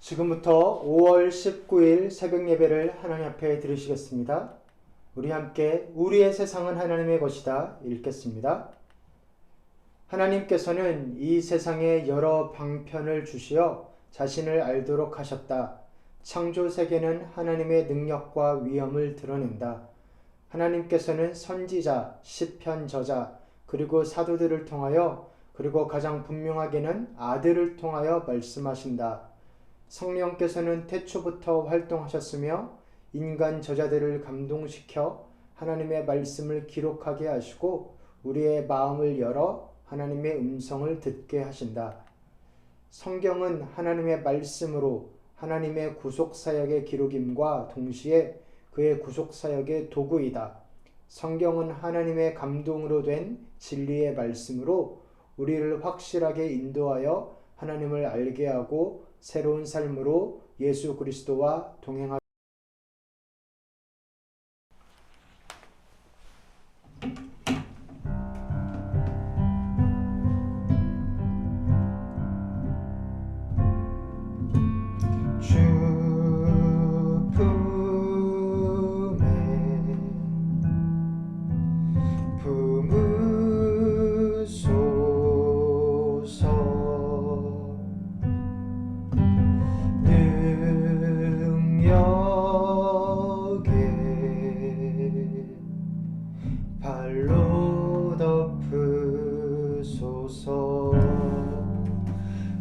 지금부터 5월 19일 새벽 예배를 하나님 앞에 드리시겠습니다. 우리 함께 우리의 세상은 하나님의 것이다 읽겠습니다. 하나님께서는 이 세상에 여러 방편을 주시어 자신을 알도록 하셨다. 창조 세계는 하나님의 능력과 위엄을 드러낸다. 하나님께서는 선지자, 시편 저자, 그리고 사도들을 통하여 그리고 가장 분명하게는 아들을 통하여 말씀하신다. 성령께서는 태초부터 활동하셨으며 인간 저자들을 감동시켜 하나님의 말씀을 기록하게 하시고 우리의 마음을 열어 하나님의 음성을 듣게 하신다. 성경은 하나님의 말씀으로 하나님의 구속사역의 기록임과 동시에 그의 구속사역의 도구이다. 성경은 하나님의 감동으로 된 진리의 말씀으로 우리를 확실하게 인도하여 하나님을 알게 하고 새로운 삶으로 예수 그리스도와 동행하게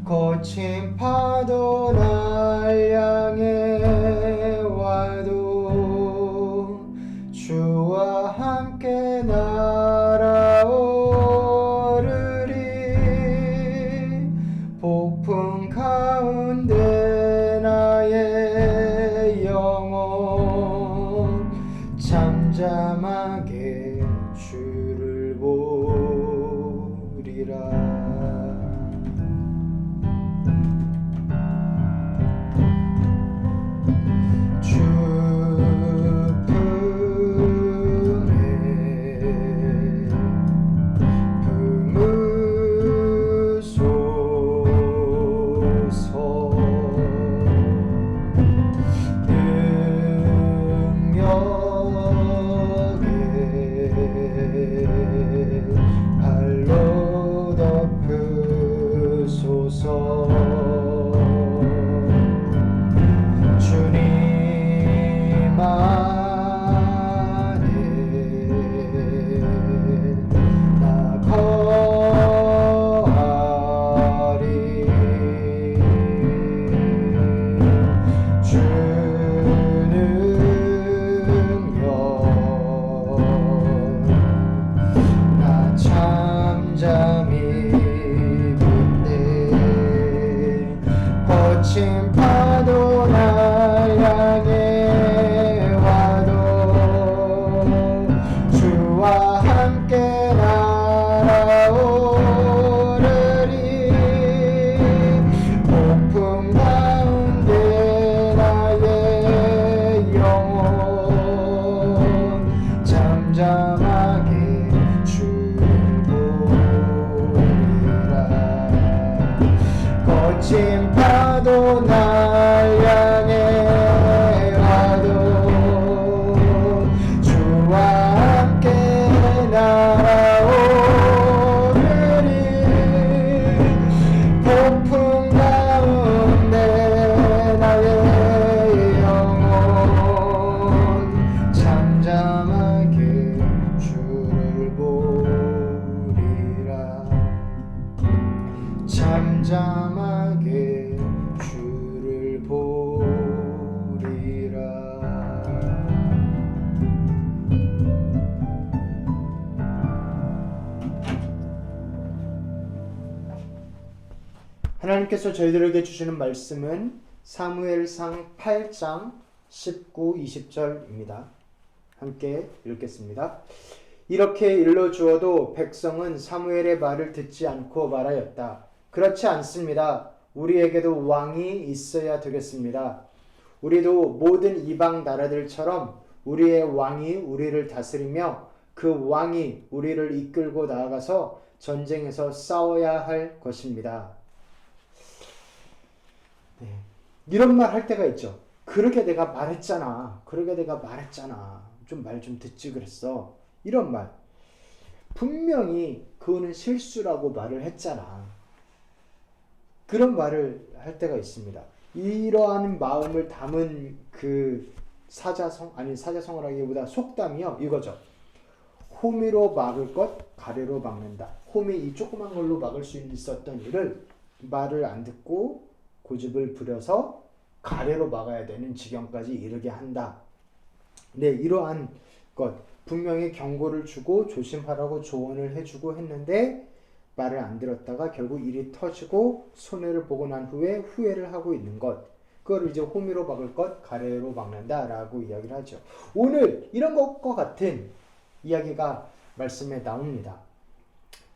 거친 파도 날 향해 와도 주와 함께 날아오르리. 폭풍 가운데 나의 영혼 잠잠하게 주를 보리라. 거친 파도 날 향해 와도 주와 함께 날아오르리. 폭풍 가운데 나의 영혼 잠잠하게 주를 보리라. 거친 파도 날 향해 와도 주와 함께 날아오르리. 폭풍 가운데 나의 영혼 잠잠하게 주를 보리라. 잠잠하게 주를 보리라. 하나님께서 저희들에게 주시는 말씀은 사무엘상 8장 19, 20절입니다. 함께 읽겠습니다. 이렇게 일러주어도 백성은 사무엘의 말을 듣지 않고 말하였다. 그렇지 않습니다. 우리에게도 왕이 있어야 되겠습니다. 우리도 모든 이방 나라들처럼 우리의 왕이 우리를 다스리며 그 왕이 우리를 이끌고 나아가서 전쟁에서 싸워야 할 것입니다. 네. 이런 말 할 때가 있죠. 그러게 내가 말했잖아. 그러게 내가 말했잖아. 좀 말 좀 듣지 그랬어. 이런 말. 분명히 그거는 실수라고 말을 했잖아. 그런 말을 할 때가 있습니다. 이러한 마음을 담은 그 사자성, 아니 사자성을 하기보다 속담이요. 이거죠. 호미로 막을 것 가래로 막는다. 호미 이 조그만 걸로 막을 수 있었던 일을 말을 안 듣고 고집을 부려서 가래로 막아야 되는 지경까지 이르게 한다. 네, 이러한 것 분명히 경고를 주고 조심하라고 조언을 해주고 했는데 말을 안 들었다가 결국 일이 터지고 손해를 보고 난 후에 후회를 하고 있는 것. 그걸 이제 호미로 막을 것 가래로 막는다라고 이야기를 하죠. 오늘 이런 것과 같은 이야기가 말씀에 나옵니다.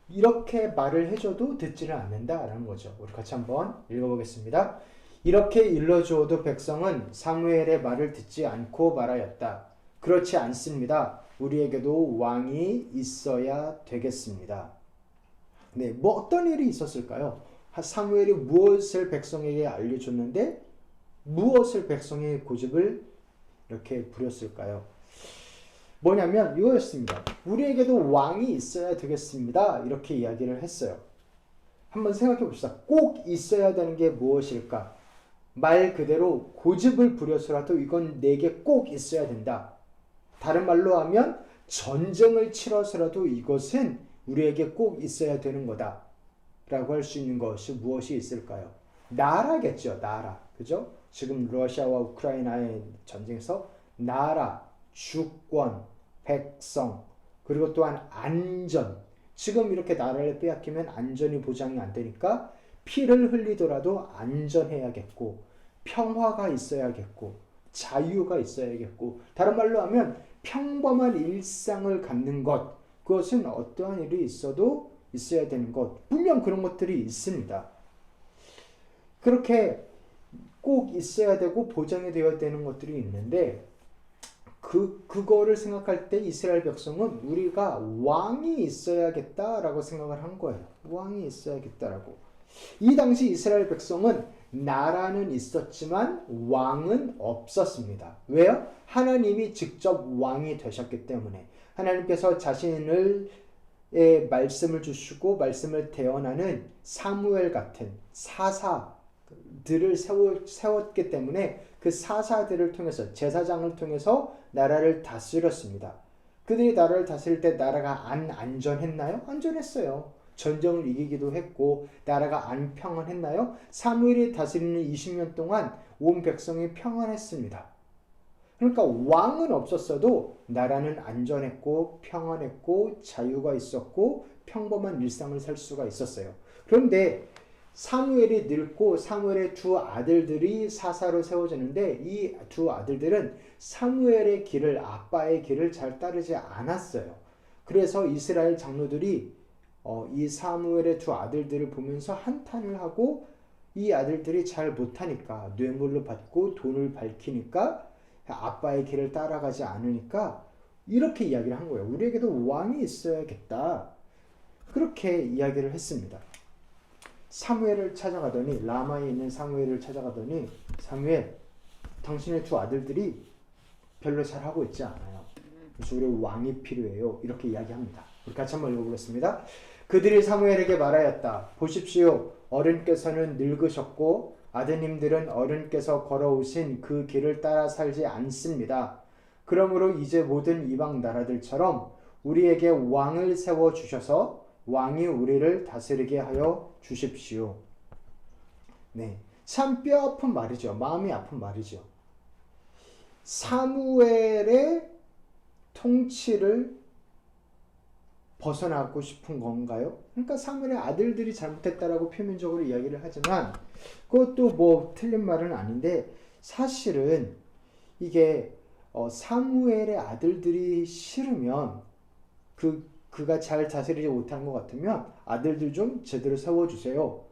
이렇게 말을 해줘도 듣지를 않는다라는 거죠. 우리 같이 한번 읽어보겠습니다. 이렇게 일러주어도 백성은 사무엘의 말을 듣지 않고 말하였다. 그렇지 않습니다. 우리에게도 왕이 있어야 되겠습니다. 네, 뭐 어떤 일이 있었을까요? 사무엘이 무엇을 백성에게 알려줬는데 무엇을 백성의 고집을 이렇게 부렸을까요? 뭐냐면 이거였습니다. 우리에게도 왕이 있어야 되겠습니다. 이렇게 이야기를 했어요. 한번 생각해 봅시다. 꼭 있어야 되는 게 무엇일까? 말 그대로 고집을 부려서라도 이건 내게 꼭 있어야 된다. 다른 말로 하면 전쟁을 치러서라도 이것은 우리에게 꼭 있어야 되는 거다. 라고 할 수 있는 것이 무엇이 있을까요? 나라겠죠. 나라. 그죠? 지금 러시아와 우크라이나의 전쟁에서 나라, 주권, 백성, 그리고 또한 안전. 지금 이렇게 나라를 빼앗기면 안전이 보장이 안 되니까 피를 흘리더라도 안전해야겠고 평화가 있어야겠고 자유가 있어야겠고 다른 말로 하면 평범한 일상을 갖는 것 그것은 어떠한 일이 있어도 있어야 되는 것 분명 그런 것들이 있습니다. 그렇게 꼭 있어야 되고 보장이 되어야 되는 것들이 있는데 그거를 생각할 때 이스라엘 백성은 우리가 왕이 있어야겠다라고 생각을 한 거예요. 왕이 있어야겠다라고. 이 당시 이스라엘 백성은 나라는 있었지만 왕은 없었습니다. 왜요? 하나님이 직접 왕이 되셨기 때문에 하나님께서 자신을 말씀을 주시고 말씀을 대언하는 사무엘 같은 사사들을 세웠기 때문에 그 사사들을 통해서 제사장을 통해서 나라를 다스렸습니다. 그들이 나라를 다스릴 때 나라가 안 안전했나요? 안전했어요. 전쟁을 이기기도 했고 나라가 안 평안했나요? 사무엘이 다스리는 20년 동안 온 백성이 평안했습니다. 그러니까 왕은 없었어도 나라는 안전했고 평안했고 자유가 있었고 평범한 일상을 살 수가 있었어요. 그런데 사무엘이 늙고 사무엘의 두 아들들이 사사로 세워지는데 이 두 아들들은 사무엘의 길을 아빠의 길을 잘 따르지 않았어요. 그래서 이스라엘 장로들이 이 사무엘의 두 아들들을 보면서 한탄을 하고 이 아들들이 잘 못하니까 뇌물로 받고 돈을 밝히니까 아빠의 길을 따라가지 않으니까 이렇게 이야기를 한 거예요. 우리에게도 왕이 있어야겠다. 그렇게 이야기를 했습니다. 사무엘을 찾아가더니 라마에 있는 사무엘을 찾아가더니 사무엘 당신의 두 아들들이 별로 잘하고 있지 않아요. 그래서 우리 왕이 필요해요. 이렇게 이야기합니다. 우리 같이 한번 읽어보겠습니다. 그들이 사무엘에게 말하였다. 보십시오. 어른께서는 늙으셨고 아드님들은 어른께서 걸어오신 그 길을 따라 살지 않습니다. 그러므로 이제 모든 이방 나라들처럼 우리에게 왕을 세워주셔서 왕이 우리를 다스리게 하여 주십시오. 네, 참 뼈아픈 말이죠. 마음이 아픈 말이죠. 사무엘의 통치를 벗어나고 싶은 건가요? 그러니까 사무엘의 아들들이 잘못했다라고 표면적으로 이야기를 하지만 그것도 뭐 틀린 말은 아닌데 사실은 이게 사무엘의 아들들이 싫으면 그가 잘 다스리지 못하는 것 같으면 아들들 좀 제대로 세워주세요.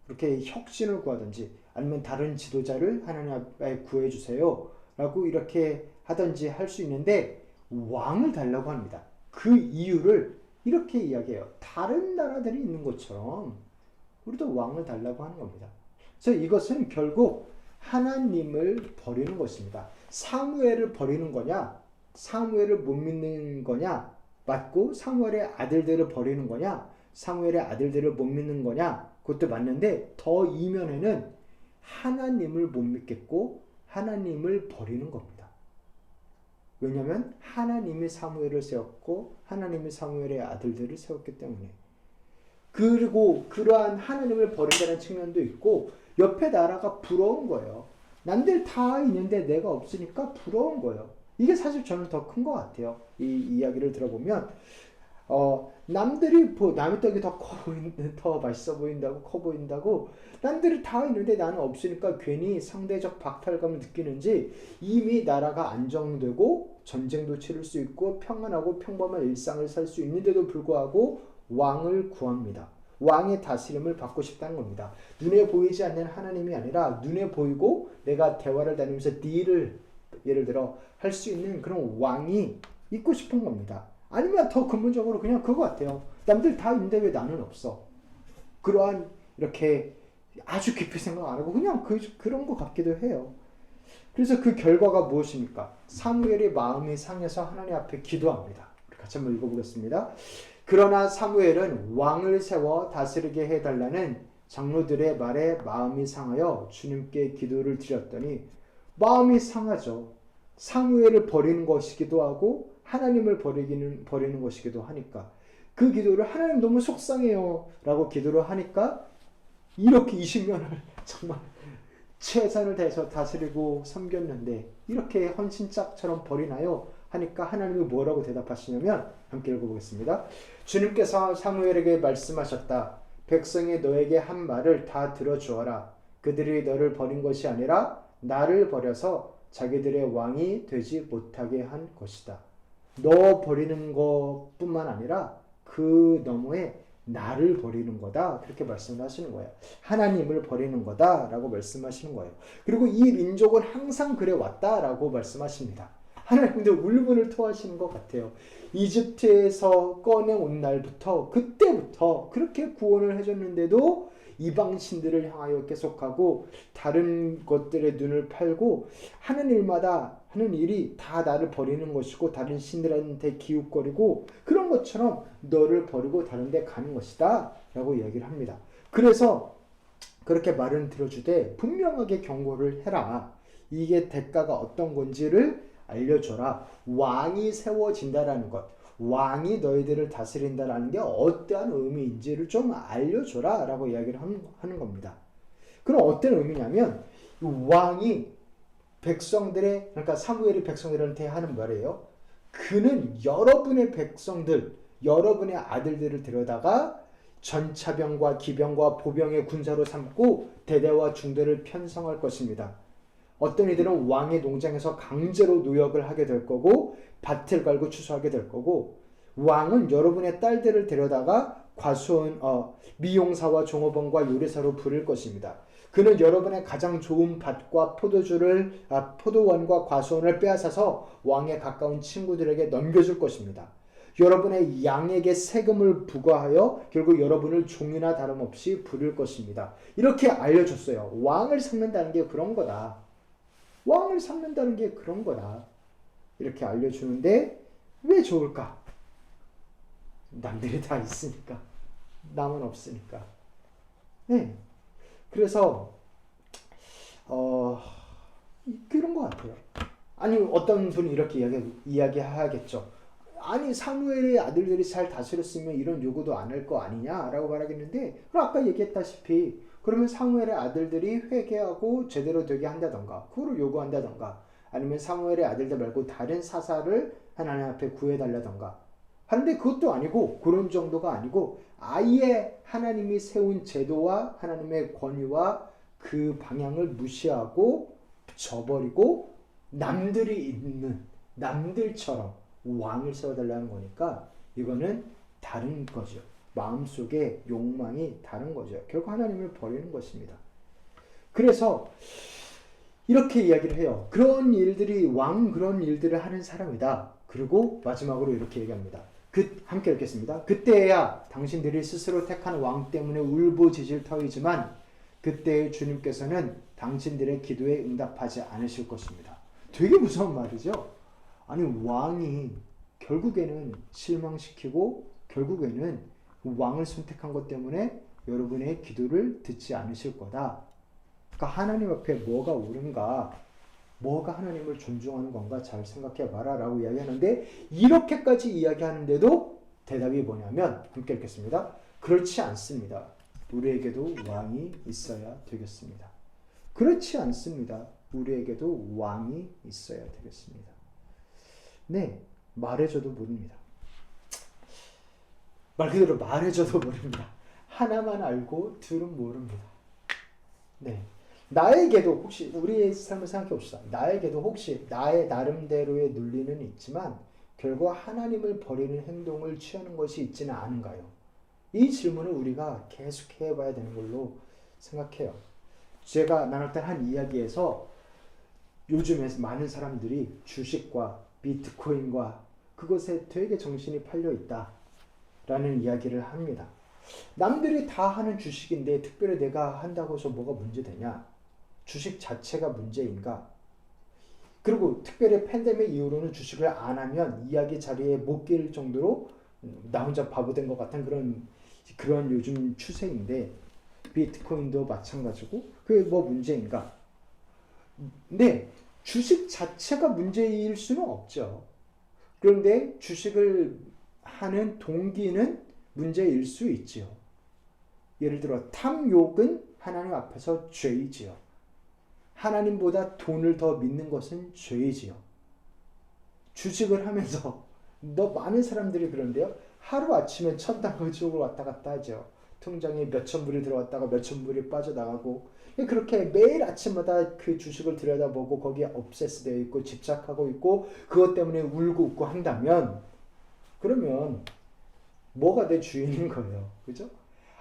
그렇게 혁신을 구하든지 아니면 다른 지도자를 하나님 앞에 구해주세요. 라고 이렇게 하든지 할 수 있는데 왕을 달라고 합니다. 그 이유를 이렇게 이야기해요. 다른 나라들이 있는 것처럼 우리도 왕을 달라고 하는 겁니다. 그래서 이것은 결국 하나님을 버리는 것입니다. 사무엘을 버리는 거냐? 사무엘을 못 믿는 거냐? 맞고 사무엘의 아들들을 버리는 거냐? 사무엘의 아들들을 못 믿는 거냐? 그것도 맞는데 더 이면에는 하나님을 못 믿겠고 하나님을 버리는 겁니다. 왜냐하면 하나님이 사무엘을 세웠고 하나님이 사무엘의 아들들을 세웠기 때문에. 그리고 그러한 하나님을 버린다는 측면도 있고 옆에 나라가 부러운 거예요. 남들 다 있는데 내가 없으니까 부러운 거예요. 이게 사실 저는 더 큰 것 같아요. 이 이야기를 들어보면 남들이 남의 떡이 더 커 보이는데 더 맛있어 보인다고 커 보인다고 남들이 다 있는데 나는 없으니까 괜히 상대적 박탈감을 느끼는지 이미 나라가 안정되고 전쟁도 치를 수 있고 평안하고 평범한 일상을 살 수 있는데도 불구하고 왕을 구합니다. 왕의 다스림을 받고 싶다는 겁니다. 눈에 보이지 않는 하나님이 아니라 눈에 보이고 내가 대화를 나누면서 딜을 예를 들어 할 수 있는 그런 왕이 있고 싶은 겁니다. 아니면 더 근본적으로 그냥 그거 같아요. 남들 다 있는데 왜 나는 없어? 그러한 이렇게 아주 깊이 생각 안 하고 그냥 그런 것 같기도 해요. 그래서 그 결과가 무엇입니까? 사무엘이 마음이 상해서 하나님 앞에 기도합니다. 같이 한번 읽어보겠습니다. 그러나 사무엘은 왕을 세워 다스리게 해달라는 장로들의 말에 마음이 상하여 주님께 기도를 드렸더니 마음이 상하죠. 사무엘을 버리는 것이기도 하고 하나님을 버리는 것이기도 하니까 그 기도를 하나님 너무 속상해요 라고 기도를 하니까 이렇게 20년을 정말 최선을 다해서 다스리고 섬겼는데 이렇게 헌신짝처럼 버리나요? 하니까 하나님이 뭐라고 대답하시냐면 함께 읽어보겠습니다. 주님께서 사무엘에게 말씀하셨다. 백성이 너에게 한 말을 다 들어주어라. 그들이 너를 버린 것이 아니라 나를 버려서 자기들의 왕이 되지 못하게 한 것이다. 너 버리는 것뿐만 아니라 그 너머에 나를 버리는 거다. 그렇게 말씀을 하시는 거예요. 하나님을 버리는 거다 라고 말씀하시는 거예요. 그리고 이 민족은 항상 그래 왔다라고 말씀하십니다. 하나님도 울분을 토하시는 것 같아요. 이집트에서 꺼내온 날부터 그때부터 그렇게 구원을 해줬는데도 이방 신들을 향하여 계속하고 다른 것들의 눈을 팔고 하는 일마다 하는 일이 다 나를 버리는 것이고 다른 신들한테 기웃거리고 그런 것처럼 너를 버리고 다른 데 가는 것이다 라고 이야기를 합니다. 그래서 그렇게 말은 들어주되 분명하게 경고를 해라. 이게 대가가 어떤 건지를 알려줘라. 왕이 세워진다라는 것, 왕이 너희들을 다스린다라는 게 어떠한 의미인지를 좀 알려줘라 라고 이야기를 하는 겁니다. 그럼 어떤 의미냐면 왕이 백성들의 그러니까 사무엘이 백성들한테 하는 말이에요. 그는 여러분의 백성들, 여러분의 아들들을 데려다가 전차병과 기병과 보병의 군사로 삼고 대대와 중대를 편성할 것입니다. 어떤 이들은 왕의 농장에서 강제로 노역을 하게 될 거고 밭을 갈고 추수하게 될 거고 왕은 여러분의 딸들을 데려다가 과수원, 미용사와 종업원과 요리사로 부릴 것입니다. 그는 여러분의 가장 좋은 밭과 포도원과 과수원을 빼앗아서 왕에 가까운 친구들에게 넘겨줄 것입니다. 여러분의 양에게 세금을 부과하여 결국 여러분을 종이나 다름없이 부릴 것입니다. 이렇게 알려줬어요. 왕을 삼는다는 게 그런 거다. 왕을 삼는다는 게 그런 거다. 이렇게 알려주는데 왜 좋을까? 남들이 다 있으니까. 남은 없으니까. 네. 그래서 그런 것 같아요. 아니 어떤 분이 이렇게 이야기하겠죠. 아니 사무엘의 아들들이 잘 다스렸으면 이런 요구도 안 할 거 아니냐라고 말하겠는데 그럼 아까 얘기했다시피 그러면 사무엘의 아들들이 회개하고 제대로 되게 한다던가 그거를 요구한다던가 아니면 사무엘의 아들들 말고 다른 사사를 하나님 앞에 구해달라던가 하는데 그것도 아니고 그런 정도가 아니고 아예 하나님이 세운 제도와 하나님의 권위와 그 방향을 무시하고 저버리고 남들이 있는 남들처럼 왕을 세워달라는 거니까 이거는 다른 거죠. 마음속에 욕망이 다른 거죠. 결국 하나님을 버리는 것입니다. 그래서 이렇게 이야기를 해요. 그런 일들을 하는 사람이다. 그리고 마지막으로 이렇게 얘기합니다. 함께 읽겠습니다. 그때야 당신들이 스스로 택한 왕 때문에 울부짖을 터이지만 그때의 주님께서는 당신들의 기도에 응답하지 않으실 것입니다. 되게 무서운 말이죠. 아니 왕이 결국에는 실망시키고 결국에는 왕을 선택한 것 때문에 여러분의 기도를 듣지 않으실 거다. 그러니까 하나님 앞에 뭐가 옳은가, 뭐가 하나님을 존중하는 건가 잘 생각해 봐라 라고 이야기하는데, 이렇게까지 이야기하는데도 대답이 뭐냐면, 함께 읽겠습니다. 그렇지 않습니다. 우리에게도 왕이 있어야 되겠습니다. 그렇지 않습니다. 우리에게도 왕이 있어야 되겠습니다. 네, 말해줘도 모릅니다. 말 그대로 말해줘도 모릅니다. 하나만 알고 둘은 모릅니다. 네, 나에게도 혹시 우리의 삶을 생각해 봅시다. 나에게도 혹시 나의 나름대로의 논리는 있지만 결국 하나님을 버리는 행동을 취하는 것이 있지는 않은가요? 이 질문을 우리가 계속 해봐야 되는 걸로 생각해요. 제가 나눌 때 한 이야기에서 요즘에 많은 사람들이 주식과 비트코인과 그것에 되게 정신이 팔려 있다라는 이야기를 합니다. 남들이 다 하는 주식인데 특별히 내가 한다고 해서 뭐가 문제되냐? 주식 자체가 문제인가? 그리고 특별히 팬데믹 이후로는 주식을 안 하면 이야기 자리에 못 낄 정도로 나 혼자 바보 된 것 같은 그런 요즘 추세인데, 비트코인도 마찬가지고 그게 뭐 문제인가? 네, 주식 자체가 문제일 수는 없죠. 그런데 주식을 하는 동기는 문제일 수 있지요. 예를 들어 탐욕은 하나님 앞에서 죄이지요. 하나님보다 돈을 더 믿는 것은 죄이지요. 주식을 하면서 많은 사람들이 그런데요. 하루아침에 천당과 지옥을 왔다 갔다 하죠. 통장에 몇천 불이 들어왔다가 몇천 불이 빠져나가고, 그렇게 매일 아침마다 그 주식을 들여다보고 거기에 obsess 되어 있고 집착하고 있고 그것 때문에 울고 웃고 한다면, 그러면 뭐가 내 주인인 거예요. 그죠?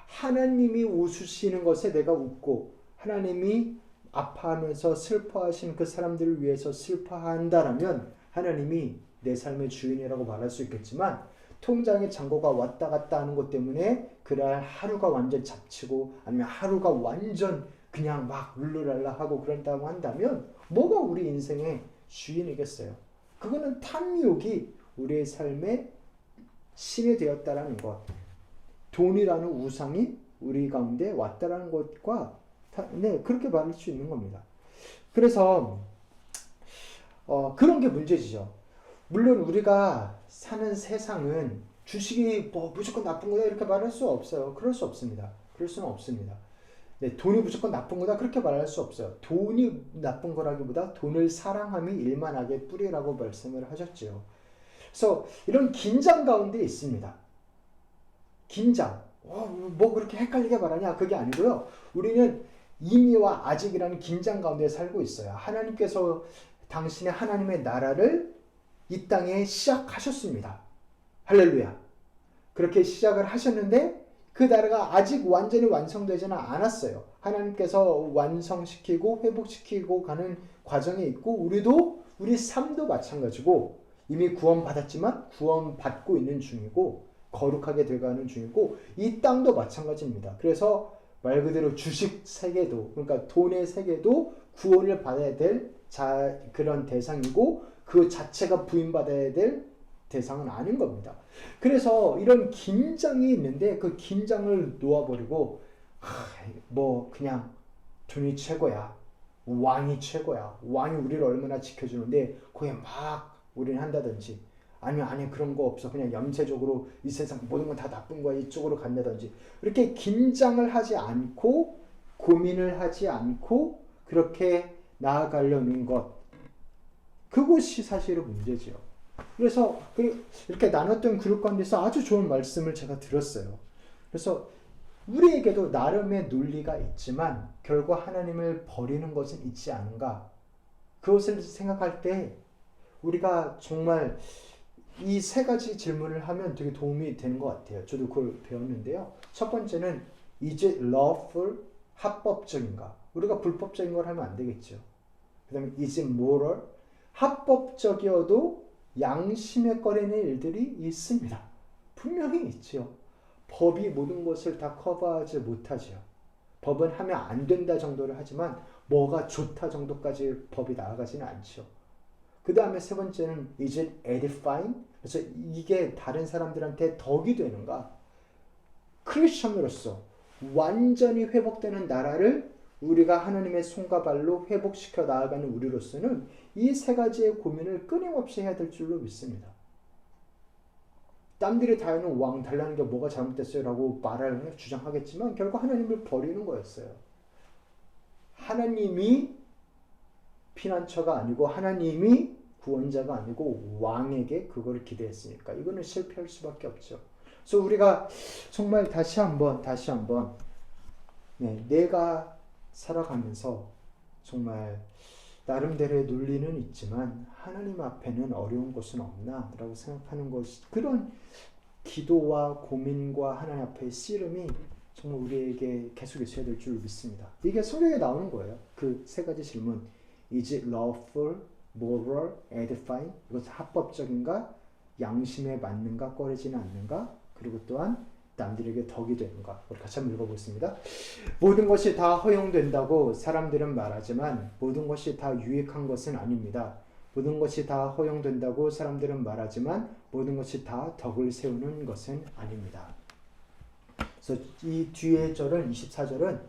하나님이 웃으시는 것에 내가 웃고 하나님이 아파하면서 슬퍼하시는 그 사람들을 위해서 슬퍼한다라면 하나님이 내 삶의 주인이라고 말할 수 있겠지만, 통장에 잔고가 왔다 갔다 하는 것 때문에 그날 하루가 완전 잡치고 아니면 하루가 완전 그냥 막 룰루랄라 하고 그런다고 한다면 뭐가 우리 인생의 주인이겠어요? 그거는 탐욕이 우리의 삶의 신이 되었다라는 것, 돈이라는 우상이 우리 가운데 왔다라는 것과 그렇게 말할 수 있는 겁니다. 그래서 그런 게 문제지죠. 물론 우리가 사는 세상은 주식이 뭐 무조건 나쁜 거다 이렇게 말할 수 없어요. 그럴 수 없습니다. 그럴 수는 없습니다. 네, 돈이 무조건 나쁜 거다 그렇게 말할 수 없어요. 돈이 나쁜 거라기보다 돈을 사랑함이 일만하게 뿌리라고 말씀을 하셨죠. 그래서 이런 긴장 가운데 있습니다. 긴장. 뭐 그렇게 헷갈리게 말하냐? 그게 아니고요. 우리는 이미와 아직이라는 긴장 가운데 살고 있어요. 하나님께서 당신의 하나님의 나라를 이 땅에 시작하셨습니다. 할렐루야. 그렇게 시작을 하셨는데 그 나라가 아직 완전히 완성되지는 않았어요. 하나님께서 완성시키고 회복시키고 가는 과정에 있고, 우리도 우리 삶도 마찬가지고 이미 구원받았지만 구원받고 있는 중이고 거룩하게 돼가는 중이고, 이 땅도 마찬가지입니다. 그래서 말 그대로 주식 세계도, 그러니까 돈의 세계도 구원을 받아야 될 그런 대상이고 그 자체가 부인받아야 될 대상은 아닌 겁니다. 그래서 이런 긴장이 있는데 그 긴장을 놓아버리고 뭐 그냥 돈이 최고야, 왕이 최고야, 왕이 우리를 얼마나 지켜주는데 거기에 막 우리는 한다든지, 아니면 아니 그런 거 없어, 그냥 염세적으로 이 세상 모든 건 다 나쁜 거야 이쪽으로 간다든지, 이렇게 긴장을 하지 않고 고민을 하지 않고 그렇게 나아가려는 것, 그것이 사실은 문제죠. 그래서 이렇게 나눴던 그룹 가운데서 아주 좋은 말씀을 제가 들었어요. 그래서 우리에게도 나름의 논리가 있지만 결국 하나님을 버리는 것은 있지 않은가, 그것을 생각할 때 우리가 정말 이 세 가지 질문을 하면 되게 도움이 되는 것 같아요. 저도 그걸 배웠는데요. 첫 번째는 is it lawful? 합법적인가? 우리가 불법적인 걸 하면 안 되겠죠. 그 다음에 is it moral? 합법적이어도 양심에 꺼리는 일들이 있습니다. 분명히 있죠. 법이 모든 것을 다 커버하지 못하죠. 법은 하면 안 된다 정도를 하지만 뭐가 좋다 정도까지 법이 나아가지는 않죠. 그 다음에 세 번째는 is it edifying? 그래서 이게 다른 사람들한테 덕이 되는가? 크리스천으로서 완전히 회복되는 나라를 우리가 하나님의 손과 발로 회복시켜 나아가는 우리로서는 이 세 가지의 고민을 끊임없이 해야 될 줄로 믿습니다. 땀들이 다 있는 왕 달라는 게 뭐가 잘못됐어요? 라고 말을 주장하겠지만 결국 하나님을 버리는 거였어요. 하나님이 피난처가 아니고 하나님이 구원자가 아니고 왕에게 그걸 기대했으니까 이거는 실패할 수밖에 없죠. 그래서 우리가 정말 다시 한번 내가 살아가면서 정말 나름대로의 논리는 있지만 하나님 앞에는 어려운 것은 없나 라고 생각하는 것이 그런 기도와 고민과 하나님 앞의 씨름이 정말 우리에게 계속 있어야 될 줄 믿습니다. 이게 성경에 나오는 거예요. 그 세 가지 질문. Is it lawful, moral, edifying? 이것은 합법적인가? 양심에 맞는가? 꺼리지는 않는가? 그리고 또한 남들에게 덕이 되는가? 우리 같이 한번 읽어보겠습니다. 모든 것이 다 허용된다고 사람들은 말하지만 모든 것이 다 유익한 것은 아닙니다. 모든 것이 다 허용된다고 사람들은 말하지만 모든 것이 다 덕을 세우는 것은 아닙니다. 그래서 이 뒤에 절은 24절은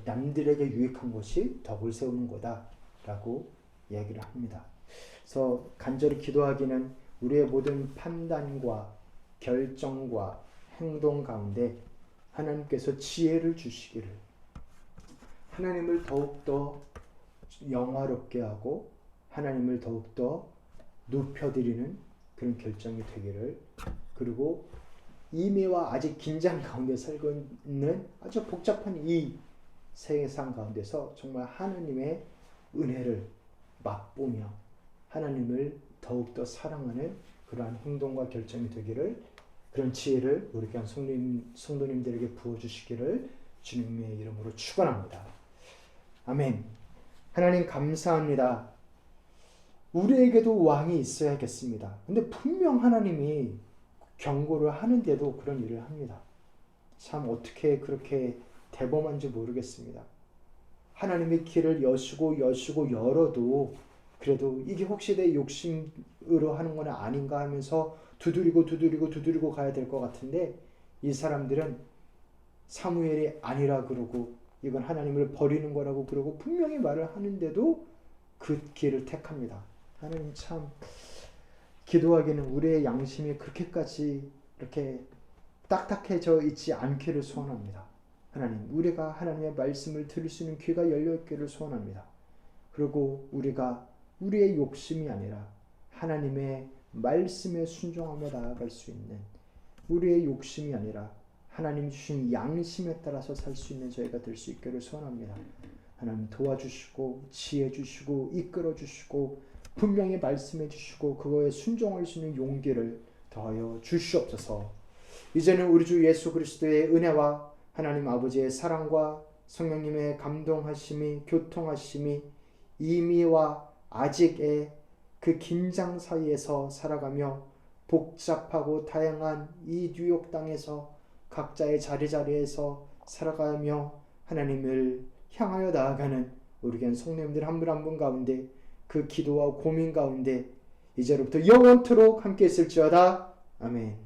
남들에게 유익한 것이 덕을 세우는 거다 라고 얘기를 합니다. 그래서 간절히 기도하기는 우리의 모든 판단과 결정과 행동 가운데 하나님께서 지혜를 주시기를, 하나님을 더욱더 영화롭게 하고 하나님을 더욱더 높여드리는 그런 결정이 되기를, 그리고 이미와 아직 긴장 가운데 살고 있는 아주 복잡한 이 세상 가운데서 정말 하나님의 은혜를 맛보며 하나님을 더욱더 사랑하는 그러한 행동과 결정이 되기를, 그런 지혜를 우리 교회 성도님들에게 부어주시기를 주님의 이름으로 축원합니다. 아멘. 하나님 감사합니다. 우리에게도 왕이 있어야겠습니다. 근데 분명 하나님이 경고를 하는데도 그런 일을 합니다. 참 어떻게 그렇게 대범한지 모르겠습니다. 하나님의 길을 여시고 열어도 그래도 이게 혹시 내 욕심으로 하는 건 아닌가 하면서 두드리고 가야 될 것 같은데, 이 사람들은 사무엘이 아니라 그러고 이건 하나님을 버리는 거라고 그러고 분명히 말을 하는데도 그 길을 택합니다. 하나님 참 기도하기는 우리의 양심이 그렇게까지 이렇게 딱딱해져 있지 않기를 소원합니다. 하나님, 우리가 하나님의 말씀을 들을 수 있는 귀가 열려있기를 소원합니다. 그리고 우리가 우리의 욕심이 아니라 하나님의 말씀에 순종하며 나아갈 수 있는, 우리의 욕심이 아니라 하나님 주신 양심에 따라서 살 수 있는 저희가 될 수 있기를 소원합니다. 하나님 도와주시고 지혜 주시고 이끌어 주시고 분명히 말씀해 주시고 그거에 순종할 수 있는 용기를 더하여 주시옵소서. 이제는 우리 주 예수 그리스도의 은혜와 하나님 아버지의 사랑과 성령님의 감동하심이 교통하심이 이미와 아직의 그 긴장 사이에서 살아가며 복잡하고 다양한 이 뉴욕 땅에서 각자의 자리에서 살아가며 하나님을 향하여 나아가는 우리 교회 성도님들 한 분 한 분 가운데 그 기도와 고민 가운데 이제로부터 영원토록 함께 있을지어다. 아멘.